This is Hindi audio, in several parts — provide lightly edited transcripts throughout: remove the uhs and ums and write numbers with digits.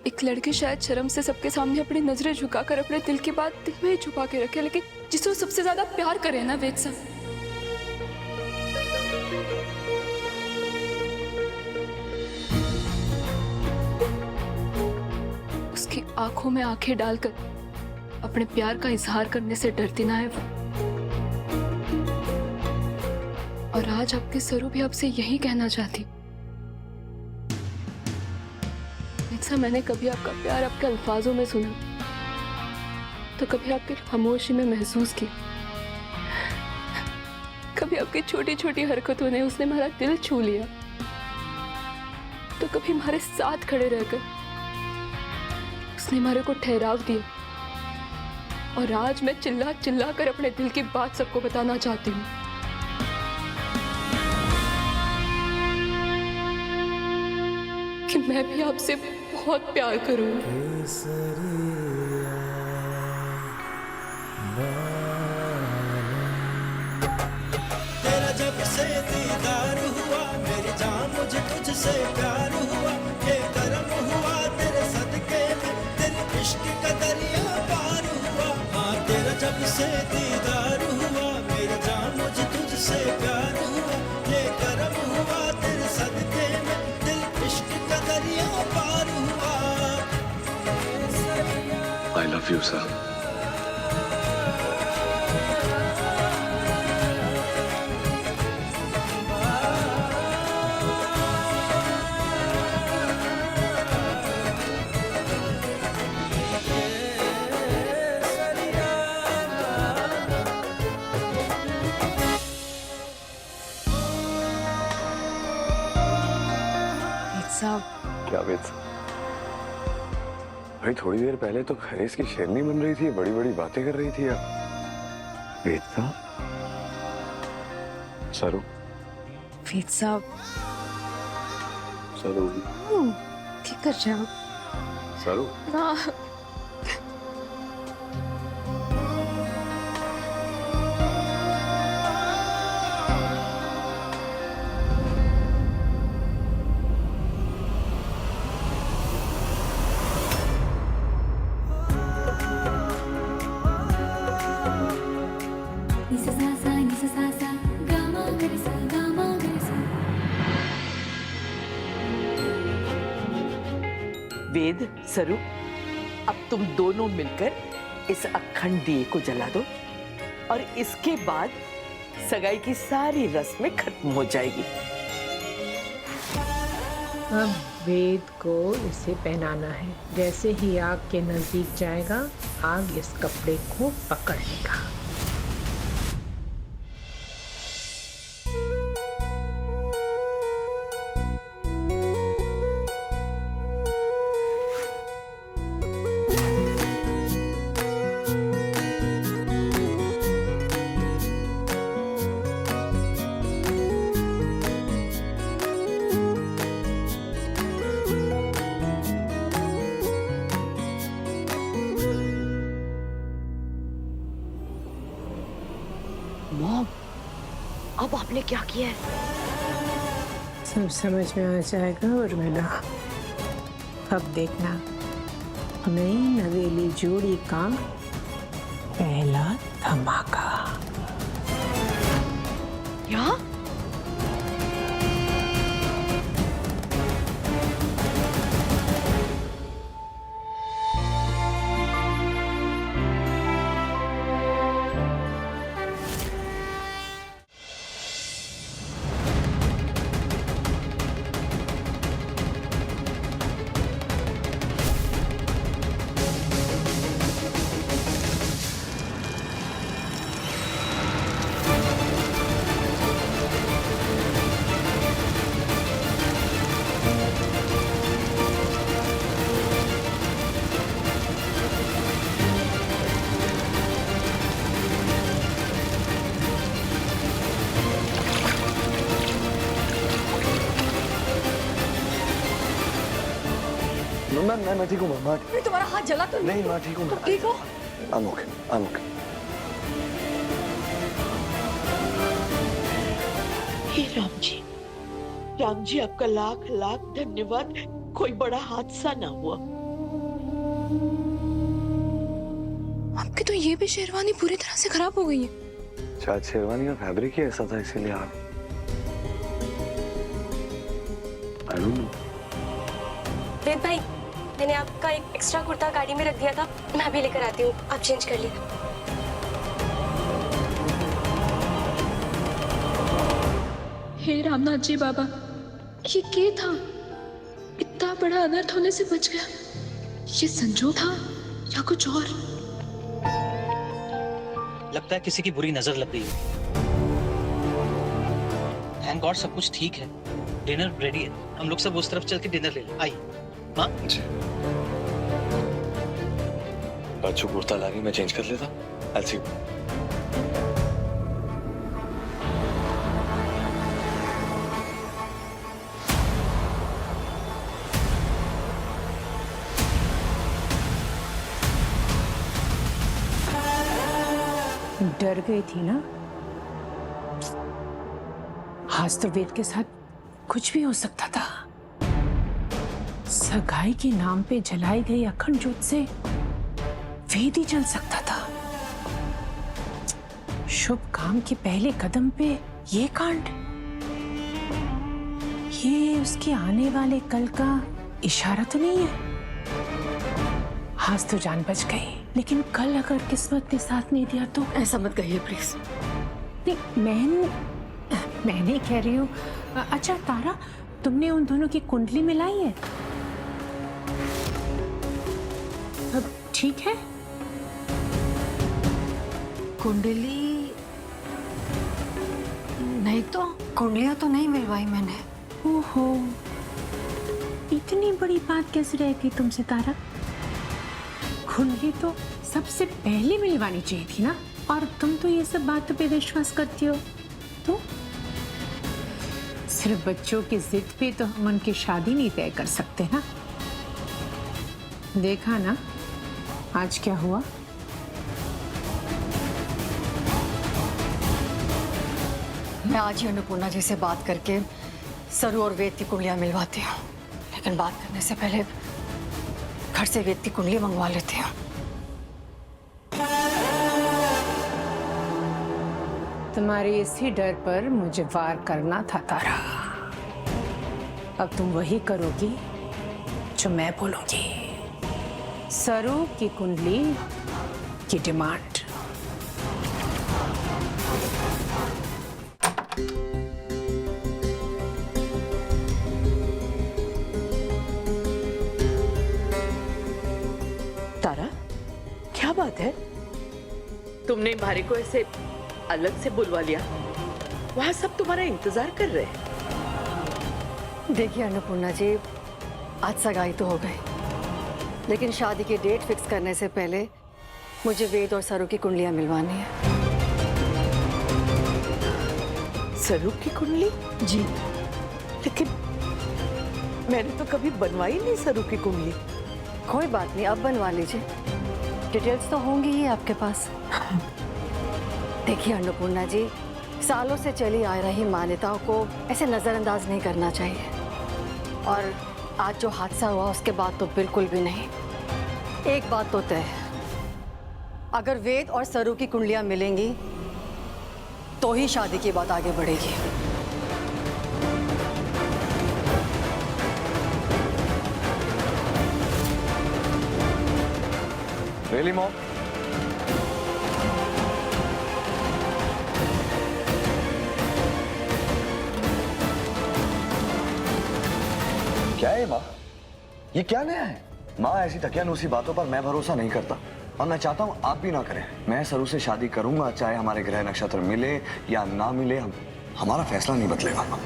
एक लड़की शायद शर्म से सबके सामने अपनी नजरें झुकाकर अपने दिल की बात दिल में ही छुपा के रखे, लेकिन जिसे वो सबसे ज्यादा प्यार करे ना वेद साहब, उसकी आंखों में आंखें डालकर अपने प्यार का इजहार करने से डरती ना है वो। और आज आपके सरू भी आपसे यही कहना चाहती। ऐसा मैंने कभी आपका प्यार आपके अल्फाजों में सुना, तो कभी आपकी खामोशी में महसूस की, कभी आपकी छोटी छोटी हरकतों ने उसने हमारा दिल छू लिया, तो कभी हमारे साथ खड़े रहकर उसने हमारे को ठहराव दिया। और आज मैं चिल्ला चिल्ला कर अपने दिल की बात सबको बताना चाहती हूँ कि मैं भी आपसे बहुत प्यार करूँ। तेरा जब से दीदार हुआ मेरी जान मुझे तुझसे प्यार हुआ, ये करम हुआ तेरे सदके में, तेरे इश्क का दरिया पार हुआ। हाँ तेरा जब से दीदार हुआ मेरी जान मुझे तुझसे प्यार हुआ, ये करम हुआ तेरे सदके में, दिल इश्क का दरिया पार हुआ। I love you, sir. क्या वेद साहब? भाई थोड़ी देर पहले तो खरीस की शेरनी बन रही थी, बड़ी बड़ी बातें कर रही थी आप। वेद साहब, सरू, वेद साहब, सरू, क्या कर रहे हो? सरू, वेद, सरू, अब तुम दोनों मिलकर इस अखंड दिए को जला दो और इसके बाद सगाई की सारी रस्में खत्म हो जाएगी। अब वेद को इसे पहनाना है। जैसे ही आग के नजदीक जाएगा, आग इस कपड़े को पकड़ लेगा। मॉम, अब आपने क्या किया है? सब समझ में आ जाएगा उर्मिला। अब देखना, नई नवेली जोड़ी का पहला धमाका। क्या? मैं ठीक हूँ माँ। तुम्हारा हाथ जला तो नहीं माँ, ठीक हूँ। तुम ठीक हो? I'm okay, I'm okay. हे राम जी आपका लाख लाख धन्यवाद। कोई बड़ा हादसा ना हुआ। आपकी तो ये भी शेरवानी पूरी तरह से खराब हो गई है। शायद शेरवानी का फैब्रिक ही ऐसा था, इसीलिए आप I don't know. वेद भाई, मैंने आपका एक एक्स्ट्रा कुर्ता गाड़ी में रख दिया था, मैं अभी लेकर आती हूँ, आप चेंज कर लीजिए। हे रामनाथ जी बाबा, ये क्या था? इतना बड़ा अनर्थ होने से बच गया। ये संजोग था या कुछ और? लगता है किसी की बुरी नजर लग गई है। थैंक गॉड सब कुछ ठीक है। डिनर रेडी है, हम लोग सब उस तरफ चल के डिनर ले लें। आइए माँ। जी बच्चों कुर्ता ला रही, मैं चेंज कर लेता। I'll see you. डर गई थी ना? आज तो वेद के साथ कुछ भी हो सकता था। सगाई के नाम पे जलाई गई अखंड ज्योत से वेद ही जल सकता था। शुभ काम के पहले कदम पे ये कांड, ये उसके आने वाले कल का इशारा तो नहीं है? आज तो जान बच गई, लेकिन कल अगर किस्मत ने साथ नहीं दिया तो? ऐसा मत कहिए प्लीज। नहीं, मैं नहीं कह रही हूँ। अच्छा तारा, तुमने उन दोनों की कुंडली मिलाई है? अब ठीक है? कुंडली नहीं तो, कुंडलियां तो नहीं मिलवाई मैंने। ओहो, इतनी बड़ी बात कैसे रह गई तुमसे तारा? कुंडली तो सबसे पहले मिलवानी चाहिए थी ना, और तुम तो ये सब बातों पे विश्वास करती हो। तो सिर्फ बच्चों की जिद पे तो हम उनकी शादी नहीं तय कर सकते ना। देखा ना आज क्या हुआ? मैं आज ही अन्नपूर्णा जी से बात करके सरू और वेद की कुंडलियां मिलवाती हूँ, लेकिन बात करने से पहले घर से वेद की कुंडली मंगवा लेती हूँ। तुम्हारे इसी डर पर मुझे वार करना था तारा। अब तुम वही करोगी जो मैं बोलूंगी। सरू की कुंडली की डिमांड। तारा, क्या बात है? तुमने भारे को ऐसे अलग से बुलवा लिया? वहां सब तुम्हारा इंतजार कर रहे हैं। देखिए अन्नपूर्णा जी, आज सगाई तो हो गई, लेकिन शादी की डेट फिक्स करने से पहले मुझे वेद और सरू की कुंडलियां मिलवानी है। सरू की कुंडली? जी। लेकिन मैंने तो कभी बनवाई नहीं सरू की कुंडली। कोई बात नहीं, अब बनवा लीजिए, डिटेल्स तो होंगी ही आपके पास। देखिए अन्नपूर्णा जी, सालों से चली आ रही मान्यताओं को ऐसे नजरअंदाज नहीं करना चाहिए, और आज जो हादसा हुआ उसके बाद तो बिल्कुल भी नहीं। एक बात तो तय है, अगर वेद और सरू की कुंडलियां मिलेंगी तो ही शादी की बात आगे बढ़ेगी। Really, Mom? क्या है माँ? ये क्या नया है? माँ, ऐसी तकियानुसी बातों पर मैं भरोसा नहीं करता, और मैं चाहता हूँ आप भी ना करें। मैं सरू से शादी करूंगा, चाहे हमारे ग्रह नक्षत्र मिले या ना मिले, हमारा फैसला नहीं बदलेगा।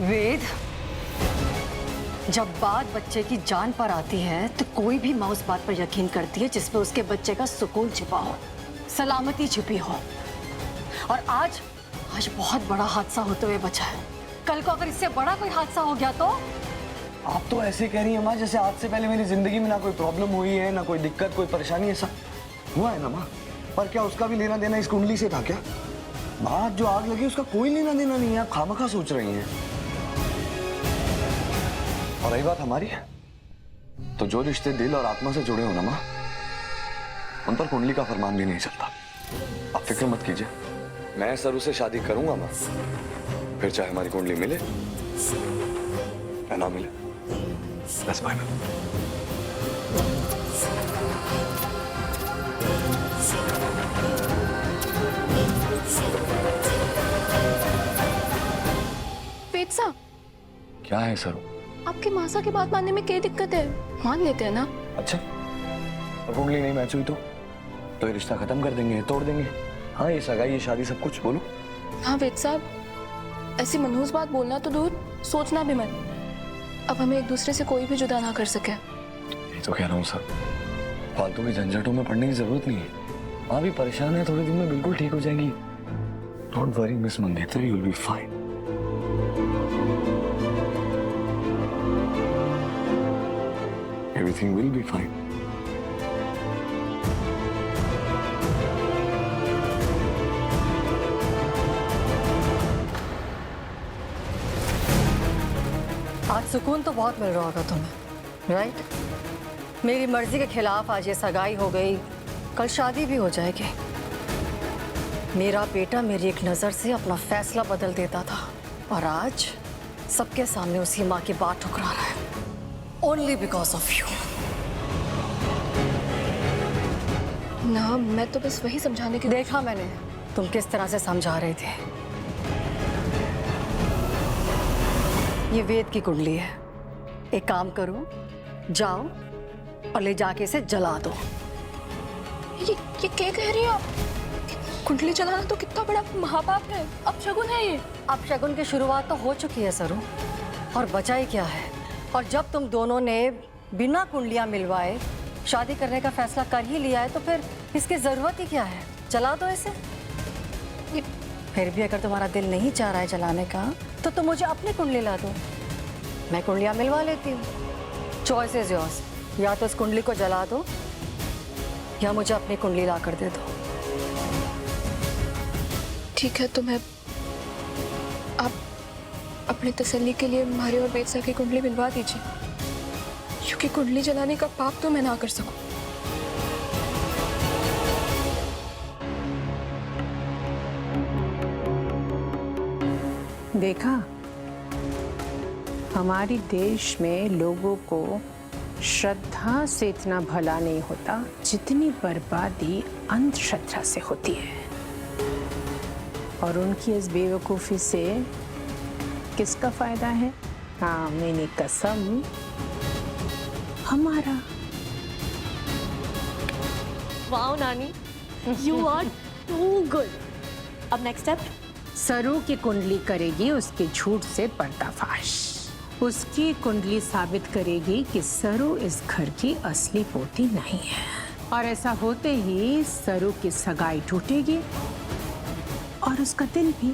वेद, जब बात बच्चे की जान पर आती है तो कोई भी माँ उस बात पर यकीन करती है जिसमें उसके बच्चे का सुकून छिपा हो, सलामती छिपी हो। और आज बहुत बड़ा हादसा होते हुए बचा है। कल को अगर इससे बड़ा कोई हादसा हो गया तो? आप तो ऐसे कह रही हैं माँ जैसे आज से पहले मेरी जिंदगी में ना कोई प्रॉब्लम हुई है, ना कोई दिक्कत, कोई परेशानी। ऐसा हुआ है ना माँ? पर क्या उसका भी लेना देना इस कुंडली से था क्या? बात जो आग लगी उसका कोई लेना देना नहीं है, आप खामखा सोच रही हैं। और रही बात हमारी, तो जो रिश्ते दिल और आत्मा से जुड़े हो ना माँ, उन पर कुंडली का फरमान भी नहीं चलता। आप फिक्र मत कीजिए, मैं सरू से शादी करूंगा माँ, फिर चाहे हमारी कुंडली मिले या ना मिले। That's fine. वेद साहब, क्या है सरू? आपके मासा की बात मानने में क्या दिक्कत है? मान लेते हैं ना। अच्छा, और कुंडली नहीं मैच हुई तो ये रिश्ता खत्म कर देंगे, तोड़ देंगे। हाँ, ये सगाई, ये शादी, सब कुछ बोलो। हाँ वेद साहब, ऐसी मनहूस बात बोलना तो दूर, सोचना भी मत। अब हमें एक दूसरे से कोई भी जुदा ना कर सके। ये तो कह रहा हूँ सर, फालतू की झंझटों में पड़ने की जरूरत नहीं है। माँ भी परेशान है, थोड़े दिन में बिल्कुल ठीक हो जाएंगी। डोंट वरी मिस मंगेतर, you will be fine. Everything will be fine. आज सुकून तो बहुत मिल रहा होगा तुम्हें, राइट? मेरी मर्जी के खिलाफ आज ये सगाई हो गई, कल शादी भी हो जाएगी। मेरा बेटा मेरी एक नज़र से अपना फैसला बदल देता था और आज सबके सामने उसकी माँ की बात ठुकरा रहा है, ओनली बिकॉज ऑफ यू। ना, मैं तो बस वही समझाने की। देखा मैंने तुम किस तरह से समझा रहे थे। ये वेद की कुंडली है, एक काम करो, जाओ और ले जाके इसे जला दो। ये क्या कह रही हो आप? कुंडली जलाना तो कितना बड़ा महापाप है, अपशगुन है ये। अपशगुन की शुरुआत तो हो चुकी है सरू, और बचा ही क्या है। और जब तुम दोनों ने बिना कुंडलियां मिलवाए शादी करने का फैसला कर ही लिया है तो फिर इसकी जरूरत ही क्या है? जला दो इसे। फिर भी अगर तुम्हारा दिल नहीं चाह रहा है जलाने का तो तुम मुझे अपनी कुंडली ला दो, मैं कुंडलियां मिलवा लेती हूँ। चॉइस इज योर्स, या तो इस कुंडली को जला दो या मुझे अपनी कुंडली ला कर दे दो। ठीक है, तो मैं आप अपने तसल्ली के लिए मारे और बेटसा की कुंडली मिलवा दीजिए, क्योंकि कुंडली जलाने का पाप तो मैं ना कर सकूं। देखा, हमारे देश में लोगों को श्रद्धा से इतना भला नहीं होता जितनी बर्बादी अंधश्रद्धा से होती है। और उनकी इस बेवकूफ़ी से किसका फायदा है? हाँ, मेरी कसम, हमारा। वाओ नानी, यू आर टू गुड। अब नेक्स्ट स्टेप? सरू की कुंडली करेगी उसके झूठ से पर्दाफाश। उसकी कुंडली साबित करेगी कि सरू इस घर की असली पोती नहीं है, और ऐसा होते ही सरू की सगाई टूटेगी और उसका दिल भी।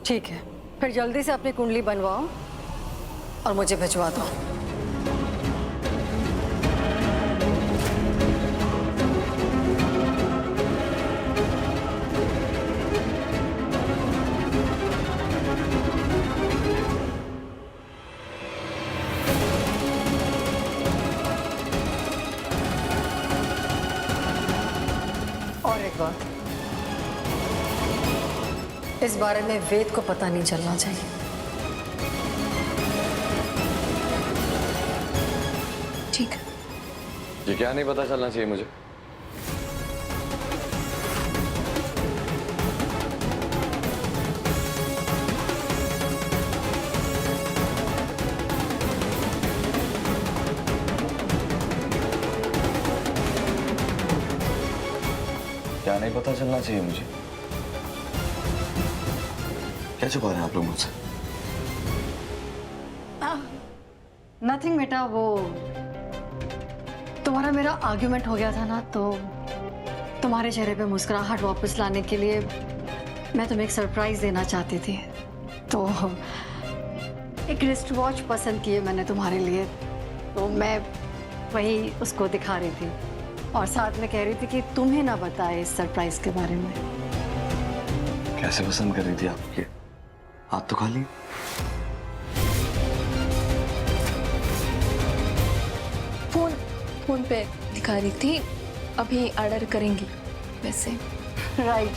ठीक है, फिर जल्दी से अपनी कुंडली बनवाओ और मुझे भिजवा दो। और एक बात, इस बारे में वेद को पता नहीं चलना चाहिए। ठीक है। ये क्या नहीं पता चलना चाहिए मुझे? क्या नहीं पता चलना चाहिए मुझे? क्या छुपा रहे हैं आप लोग मुझसे? नथिंग बेटा, वो तुम्हारा मेरा आर्ग्यूमेंट हो गया था ना, तो तुम्हारे चेहरे पे मुस्कुराहट वापस लाने के लिए मैं तुम्हें एक सरप्राइज देना चाहती थी। तो एक रिस्ट वॉच पसंद किए मैंने तुम्हारे लिए, तो मैं वही उसको दिखा रही थी और साथ में कह रही थी कि तुम्हें ना बताए इस सरप्राइज के बारे में। कैसे पसंद कर रही थी आप ये? हाथ तो खाली। फोन पे दिखा रही थी, अभी ऑर्डर करेंगी वैसे। राइट,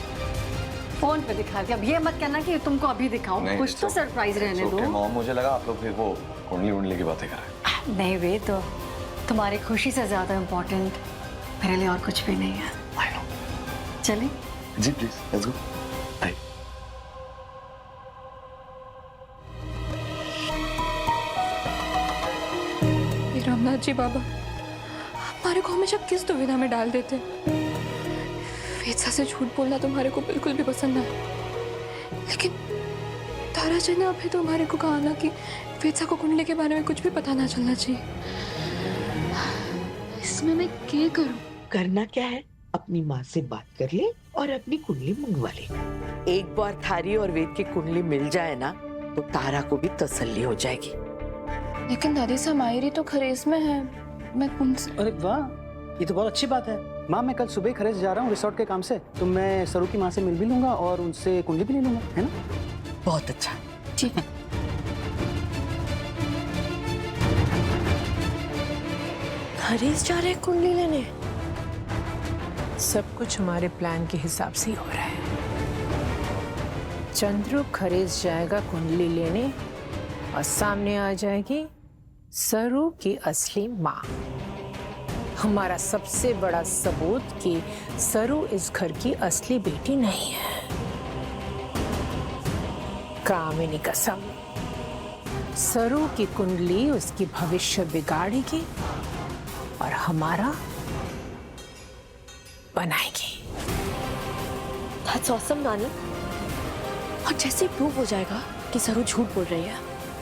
फोन पे दिखा दिया। अब ये मत कहना कि तुमको अभी दिखाऊं, कुछ तो सरप्राइज रहने दो। मॉम, मुझे लगा आप लोग फिर वो कुंडली उंडली की बातें कर रहे हैं। नहीं वे तो तुम्हारी खुशी से ज्यादा इम्पोर्टेंट मेरे लिए और कुछ भी नहीं है। I know. चलें? जी प्लीज, लेट्स गो। आइए। ये रामनाथ जी बाबा हमारे को हमेशा किस दुविधा में डाल देते। वेत्सा से झूठ बोलना तुम्हारे को बिल्कुल भी पसंद ना है, लेकिन तारा जी ने अभी तो हमारे को कहा ना कि वेत्सा को कुंडली के बारे में कुछ भी पता ना चलना चाहिए। इसमें मैं क्या करूं? करना क्या है, अपनी माँ से बात कर ले और अपनी कुंडली मंगवा ले। एक बार थारी और वेद की कुंडली मिल जाए ना तो तारा को भी तसल्ली हो जाएगी। लेकिन दादी सा मायरी तो खरेस में है, मैं कौन से? अरे वाह, ये तो बहुत अच्छी बात है। माँ, मैं कल सुबह खरेज जा रहा हूँ रिसोर्ट के काम से, तो मैं सरू की माँ से मिल भी लूंगा और उनसे कुंडली भी ले लूंगा, है ना? बहुत अच्छा। ठीक है। खरीज जा रहे कुंडली लेने? सब कुछ हमारे प्लान के हिसाब से ही हो रहा है। चंद्रू खरीज जाएगा कुंडली लेने और सामने आ जाएगी सरू की असली माँ। हमारा सबसे बड़ा सबूत कि सरू इस घर की असली बेटी नहीं है। कामिनी कसम, सरू की कुंडली उसकी भविष्य बिगाड़ेगी और हमारा बनाएगी। That's awesome, नानी। और जैसे प्रूव हो जाएगा कि सरू झूठ बोल रही है,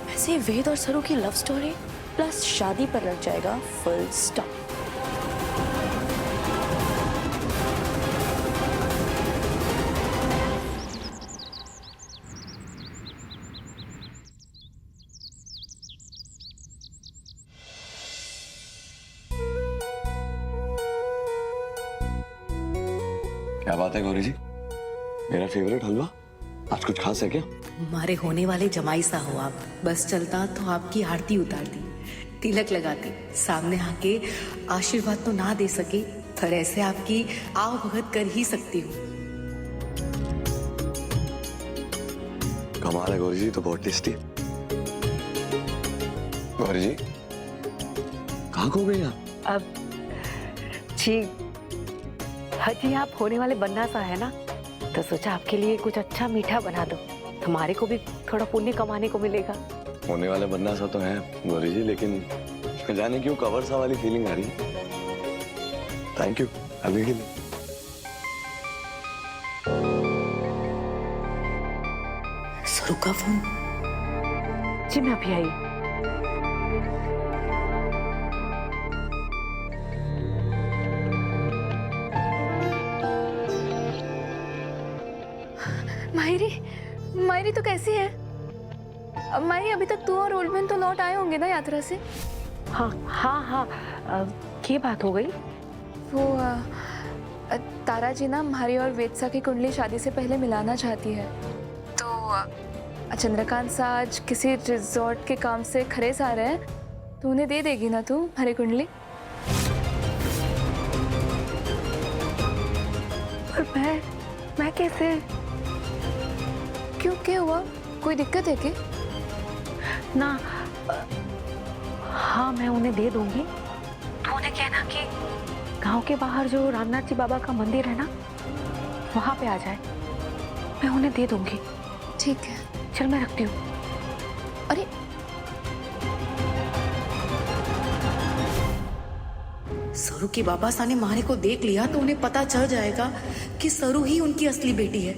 वैसे वेद और सरू की लव स्टोरी प्लस शादी पर लग जाएगा फुल स्टॉप। क्या बात है गौरी जी, मेरा फेवरेट हलवा, आज कुछ खास है क्या? हमारे होने वाले जमाई सा हो आप। बस चलता तो आपकी आरती उतारती, तिलक लगाती, सामने आके आशीर्वाद तो ना दे सके पर ऐसे आपकी आव भगत कर ही सकती हूँ। कमाल है गौरी जी, तो बहुत टेस्टी। गौरी जी कहाँ खो गई आप? अब जी हजी आप होने वाले बनना सा है ना, तो सोचा आपके लिए कुछ अच्छा मीठा बना दो, हमारे को भी थोड़ा पुण्य कमाने को मिलेगा। होने वाले बनना सा तो है गौरी जी, लेकिन जाने क्यों कवर सा वाली फीलिंग आ रही है। थैंक यू अभी के लिए। सरू का फोन। जी मैं अभी आई। मायरी तो कैसी है? अब मायरी, अभी तक तू और ओल्डमैन तो लौट आए होंगे ना यात्रा से? हाँ हाँ हाँ, क्या बात हो गई? वो तारा जी ना हमारी और वेत्सा की कुंडली शादी से पहले मिलाना चाहती है, तो चंद्रकांत सा आज किसी रिजॉर्ट के काम से खरेस आ रहे हैं, तो उन्हें दे देगी ना तू हमारी कुंडली? और मैं कैसे? क्यों, क्या हुआ? कोई दिक्कत है क्या? ना हाँ मैं उन्हें दे दूंगी। तो उन्हें कहना कि गांव के बाहर जो रामनाथ जी बाबा का मंदिर है ना, वहां पे आ जाए, मैं उन्हें दे दूंगी। ठीक है, चल मैं रखती हूँ। अरे सरू के बाबा साने मारे को देख लिया तो उन्हें पता चल जाएगा कि सरू ही उनकी असली बेटी है।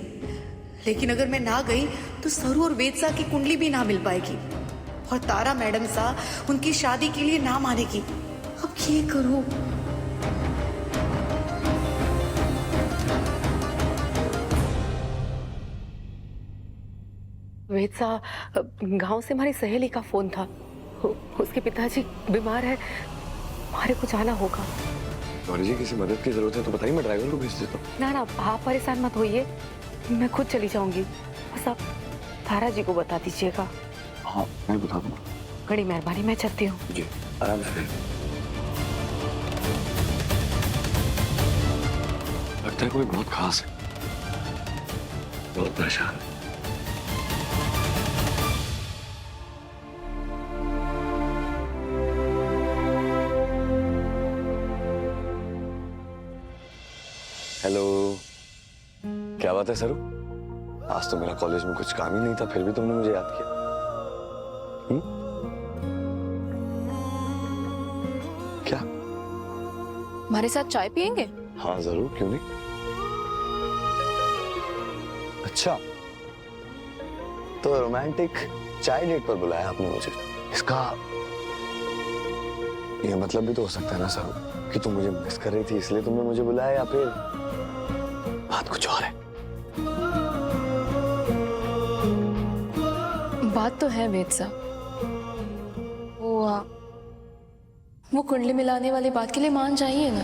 लेकिन अगर मैं ना गई तो सरू और वेद सा की कुंडली भी ना मिल पाएगी और तारा मैडम सा उनकी शादी के लिए ना मानेगी। अब ये करूं? वेद सा गांव से हमारी सहेली का फोन था, उसके पिताजी बीमार है, हमारे को जाना होगा। गौरी जी किसी मदद की जरूरत है तो बताइए, मैं ड्राइवर को भेज देता हूँ। ना ना आप परेशान मत होइए, मैं खुद चली जाऊंगी। बस आप तारा जी को बता दीजिएगा। हाँ मैं बता दूंगा। बड़ी मेहरबानी, मैं चलती हूँ। जी आराम से। लगता है कोई बहुत खास है, बहुत परेशान है। हेलो, क्या बात है सरू? आज तो मेरा कॉलेज में कुछ काम ही नहीं था, फिर भी तुमने मुझे याद किया। क्या? हमारे साथ चाय पियेंगे? हाँ जरूर, क्यों नहीं। अच्छा, तो रोमांटिक चाय डेट पर बुलाया आपने मुझे। इसका ये मतलब भी तो हो सकता है ना सरू कि तुम मुझे मिस कर रही थी इसलिए तुमने मुझे बुलाया, या फिर बात कुछ और है? बात तो है वेद साहब, वो कुंडली मिलाने वाली बात के लिए मान जाइए ना।